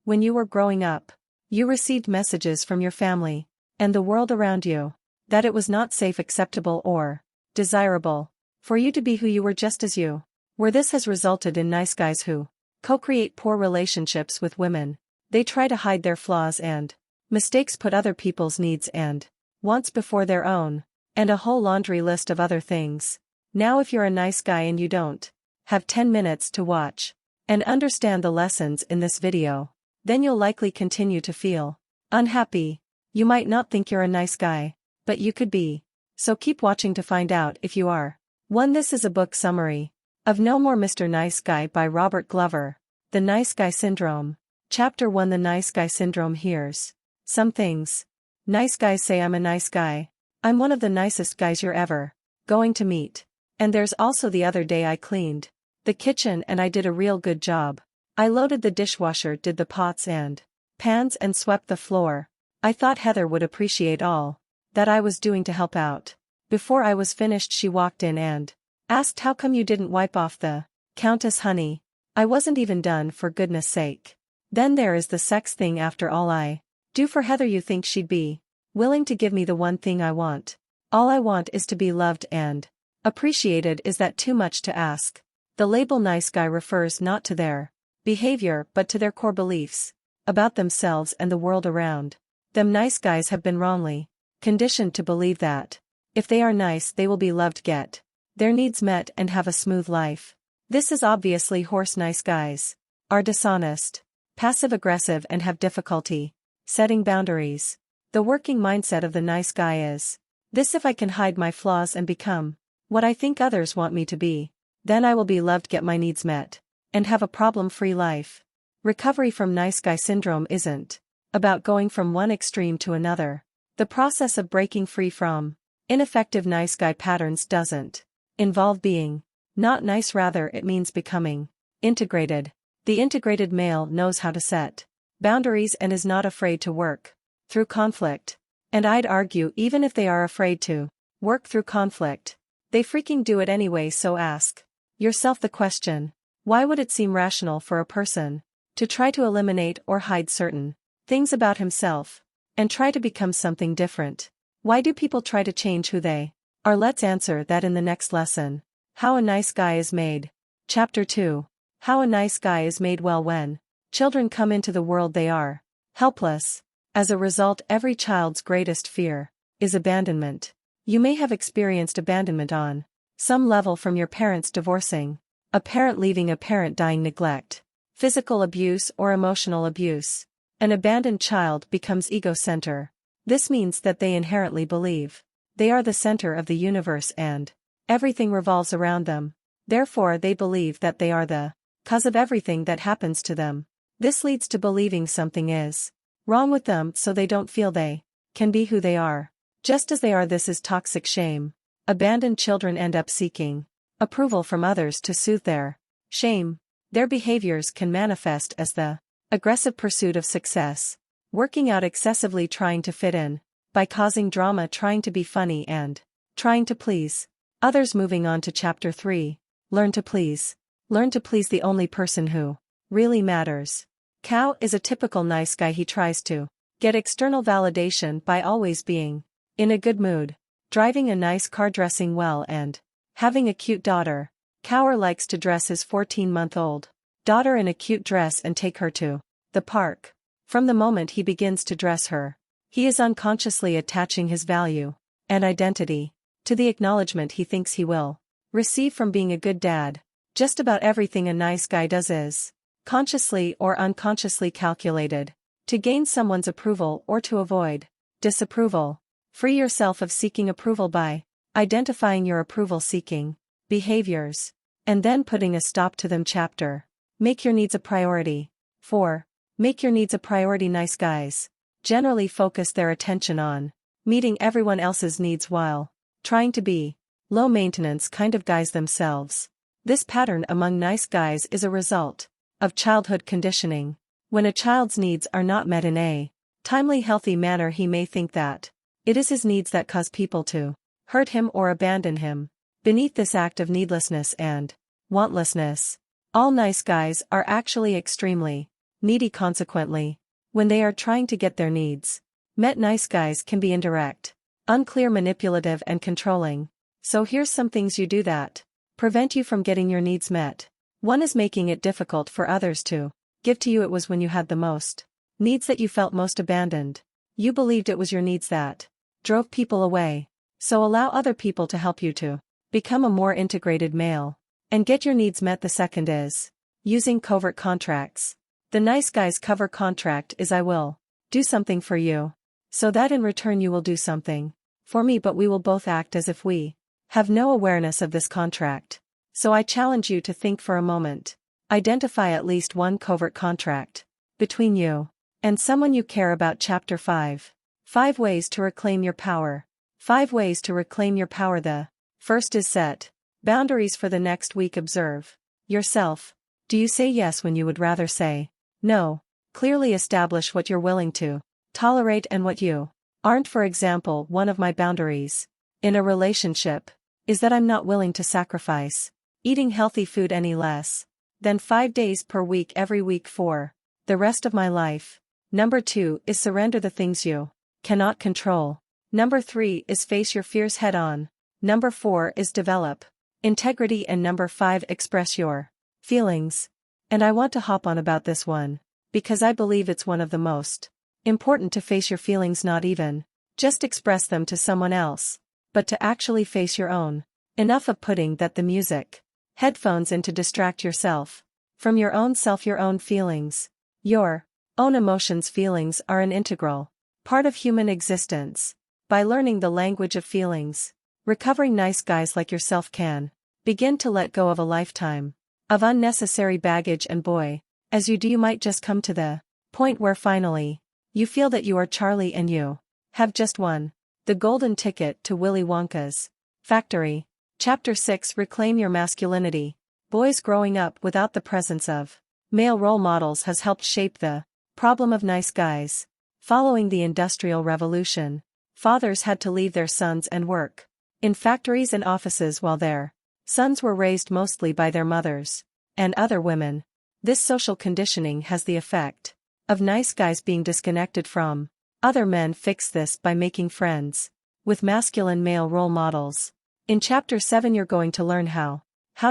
When you were growing up, you received messages from your family and the world around you that it was not safe, acceptable, or desirable for you to be who you were just as you were. This has resulted in nice guys who co-create poor relationships with women. They try to hide their flaws and mistakes, put other people's needs and wants before their own, and a whole laundry list of other things. Now if you're a nice guy and you don't have 10 minutes to watch and understand the lessons in this video, then you'll likely continue to feel unhappy. You might not think you're a nice guy, but you could be. So keep watching to find out if you are. 1. This is a book summary of No More Mr. Nice Guy by Robert Glover. The Nice Guy Syndrome. Chapter 1. The Nice Guy Syndrome. Here's some things nice guys say. I'm a nice guy. I'm one of the nicest guys you're ever going to meet. And there's also the other day I cleaned the kitchen and I did a real good job. I loaded the dishwasher, did the pots and pans, and swept the floor. I thought Heather would appreciate all that I was doing to help out. Before I was finished, she walked in and asked, "How come you didn't wipe off the countess, honey?" I wasn't even done, for goodness sake. Then there is the sex thing. After all I do for Heather, you think she'd be willing to give me the one thing I want? All I want is to be loved and appreciated. Is that too much to ask? The label nice guy refers not to their behavior but to their core beliefs about themselves and the world around them. Nice guys have been wrongly conditioned to believe that if they are nice, they will be loved, get their needs met, and have a smooth life. This is obviously horse. Nice guys are dishonest, passive-aggressive, and have difficulty setting boundaries. The working mindset of the nice guy is this: if I can hide my flaws and become what I think others want me to be, then I will be loved, get my needs met, and have a problem-free life. Recovery from nice guy syndrome isn't about going from one extreme to another. The process of breaking free from ineffective nice guy patterns doesn't involve being not nice, rather it means becoming integrated. The integrated male knows how to set boundaries and is not afraid to work through conflict. And I'd argue, even if they are afraid to work through conflict, they freaking do it anyway. So ask yourself the question: why would it seem rational for a person to try to eliminate or hide certain things about himself and try to become something different? Why do people try to change who they are? Let's answer that in the next lesson. How a Nice Guy is Made. Chapter 2. How a Nice Guy is Made. Well, when children come into the world, they are helpless. As a result, every child's greatest fear is abandonment. You may have experienced abandonment on some level, from your parents divorcing, a parent leaving, a parent dying, neglect, physical abuse, or emotional abuse. An abandoned child becomes ego center. This means that they inherently believe they are the center of the universe and everything revolves around them. Therefore, they believe that they are the cause of everything that happens to them. This leads to believing something is wrong with them, so they don't feel they can be who they are, just as they are. This is toxic shame. Abandoned children end up seeking approval from others to soothe their shame. Their behaviors can manifest as the aggressive pursuit of success, working out excessively, trying to fit in by causing drama, trying to be funny, and trying to please others. Moving on to Chapter 3. Learn to please. Learn to please the only person who really matters. Cow is a typical nice guy. He tries to get external validation by always being in a good mood, driving a nice car, dressing well, and having a cute daughter. Cower likes to dress his 14-month-old daughter in a cute dress and take her to the park. From the moment he begins to dress her, he is unconsciously attaching his value and identity to the acknowledgement he thinks he will receive from being a good dad. Just about everything a nice guy does is consciously or unconsciously calculated to gain someone's approval or to avoid disapproval. Free yourself of seeking approval by identifying your approval-seeking behaviors and then putting a stop to them. Chapter. Make your needs a priority. 4. Make your needs a priority. Nice guys generally focus their attention on meeting everyone else's needs while trying to be low-maintenance kind of guys themselves. This pattern among nice guys is a result of childhood conditioning. When a child's needs are not met in a timely, healthy manner, he may think that it is his needs that cause people to hurt him or abandon him. Beneath this act of needlessness and wantlessness, all nice guys are actually extremely needy consequently. When they are trying to get their needs met, nice guys can be indirect, unclear, manipulative, and controlling. So here's some things you do that prevent you from getting your needs met. One is making it difficult for others to give to you. It was when you had the most needs that you felt most abandoned. You believed it was your needs that drove people away. So allow other people to help you to become a more integrated male and get your needs met. The second is using covert contracts. The nice guy's cover contract is I will do something for you, so that in return you will do something for me, but we will both act as if we have no awareness of this contract. So I challenge you to think for a moment. Identify at least one covert contract between you and someone you care about. Chapter 5. 5 ways to reclaim your power. 5 ways to reclaim your power. The first is set boundaries for the next week. Observe yourself. Do you say yes when you would rather say no? Clearly establish what you're willing to tolerate and what you aren't. For example, one of my boundaries in a relationship is that I'm not willing to sacrifice eating healthy food any less than 5 days per week every week for the rest of my life. Number 2 is surrender the things you cannot control. Number 3 is face your fears head on. Number 4 is develop integrity. And number 5, express your feelings. And I want to hop on about this one, because I believe it's one of the most important to face your feelings, not even just express them to someone else, but to actually face your own. Enough of putting the music headphones in to distract yourself from your own self, your own feelings. Your own emotions. Feelings are an integral part of human existence. By learning the language of feelings, recovering nice guys like yourself can begin to let go of a lifetime of unnecessary baggage. And boy, as you do, you might just come to the point where finally you feel that you are Charlie and you have just won the golden ticket to Willy Wonka's factory. Chapter 6. Reclaim your masculinity. Boys, growing up without the presence of male role models has helped shape the problem of nice guys. Following the Industrial Revolution, fathers had to leave their sons and work in factories and offices while their sons were raised mostly by their mothers and other women. This social conditioning has the effect of nice guys being disconnected from other men. Fix this by making friends with masculine male role models. In Chapter 7 you're going to learn how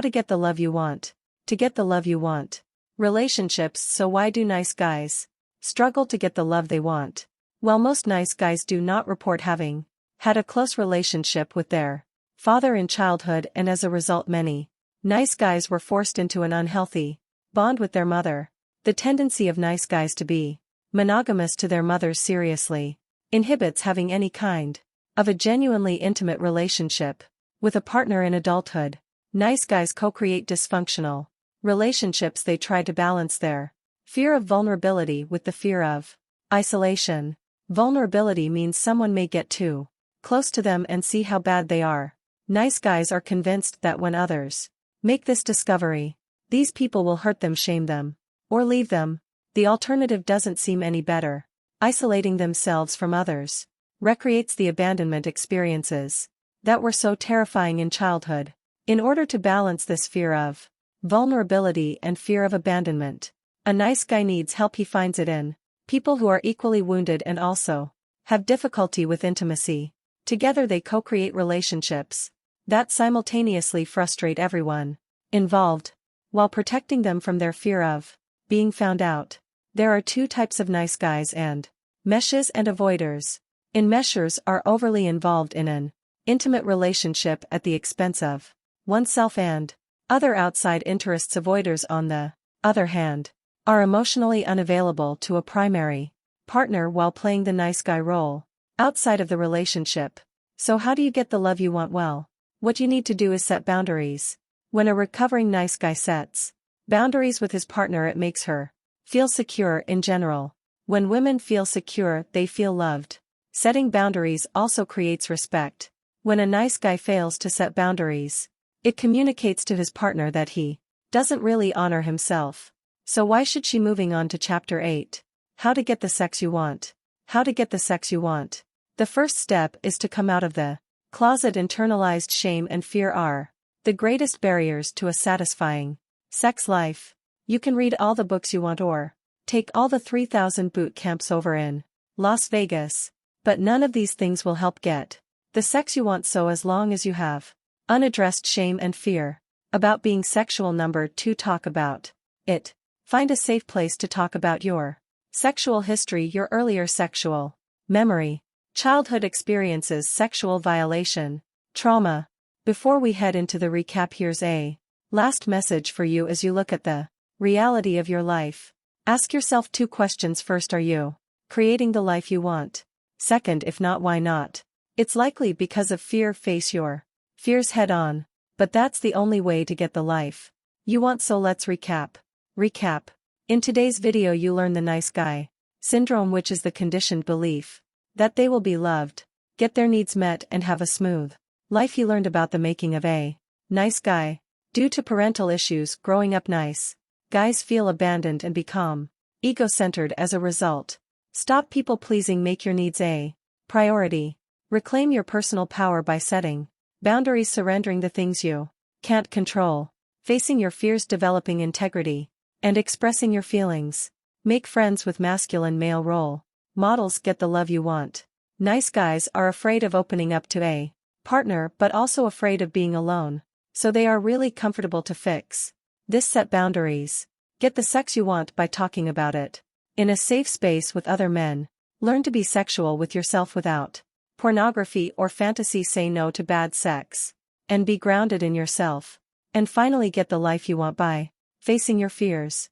to get the love you want. To get the love you want. Relationships. So why do nice guys struggle to get the love they want? Well, most nice guys do not report having had a close relationship with their father in childhood, and as a result many nice guys were forced into an unhealthy bond with their mother. The tendency of nice guys to be monogamous to their mothers seriously inhibits having any kind of a genuinely intimate relationship with a partner in adulthood. Nice guys co-create dysfunctional relationships. They try to balance their fear of vulnerability with the fear of isolation. Vulnerability means someone may get too close to them and see how bad they are. Nice guys are convinced that when others make this discovery, these people will hurt them, shame them, or leave them. The alternative doesn't seem any better. Isolating themselves from others recreates the abandonment experiences that were so terrifying in childhood. In order to balance this fear of vulnerability and fear of abandonment, a nice guy needs help. He finds it in people who are equally wounded and also have difficulty with intimacy. Together they co-create relationships that simultaneously frustrate everyone involved, while protecting them from their fear of being found out. There are 2 types of nice guys: and meshes and avoiders. Enmeshers are overly involved in an intimate relationship at the expense of oneself and other outside interests. Avoiders, on the other hand, are emotionally unavailable to a primary partner while playing the nice guy role outside of the relationship. So how do you get the love you want? Well, what you need to do is set boundaries. When a recovering nice guy sets boundaries with his partner, it makes her feel secure. In general, when women feel secure, they feel loved. Setting boundaries also creates respect. When a nice guy fails to set boundaries, it communicates to his partner that he doesn't really honor himself. So why should she? Moving on to Chapter 8. How to get the sex you want. How to get the sex you want. The first step is to come out of the closet. Internalized shame and fear are the greatest barriers to a satisfying sex life. You can read all the books you want or Take all the 3,000 boot camps over in Las Vegas. But none of these things will help get the sex you want, so as long as you have unaddressed shame and fear about being sexual. Number 2, talk about it. Find a safe place to talk about your sexual history, your earlier sexual memory, childhood experiences, sexual violation, trauma. Before we head into the recap, here's a last message for you as you look at the reality of your life. Ask yourself 2 questions. First, are you creating the life you want? Second, if not, why not? It's likely because of fear. Face your fears head on. But that's the only way to get the life you want. So let's recap. In today's video you learn the nice guy syndrome, which is the conditioned belief that they will be loved, get their needs met and have a smooth life. You learned about the making of a nice guy. Due to parental issues growing up, nice guys feel abandoned and become ego-centered as a result. Stop people pleasing, make your needs a priority. Reclaim your personal power by setting boundaries, surrendering the things you can't control, facing your fears, developing integrity, and expressing your feelings. Make friends with masculine male role models, get the love you want. Nice guys are afraid of opening up to a partner but also afraid of being alone, so they are really comfortable to fix this. Set boundaries. Get the sex you want by talking about it in a safe space with other men. Learn to be sexual with yourself without pornography or fantasy. Say no to bad sex and be grounded in yourself. And finally, get the life you want by facing your fears.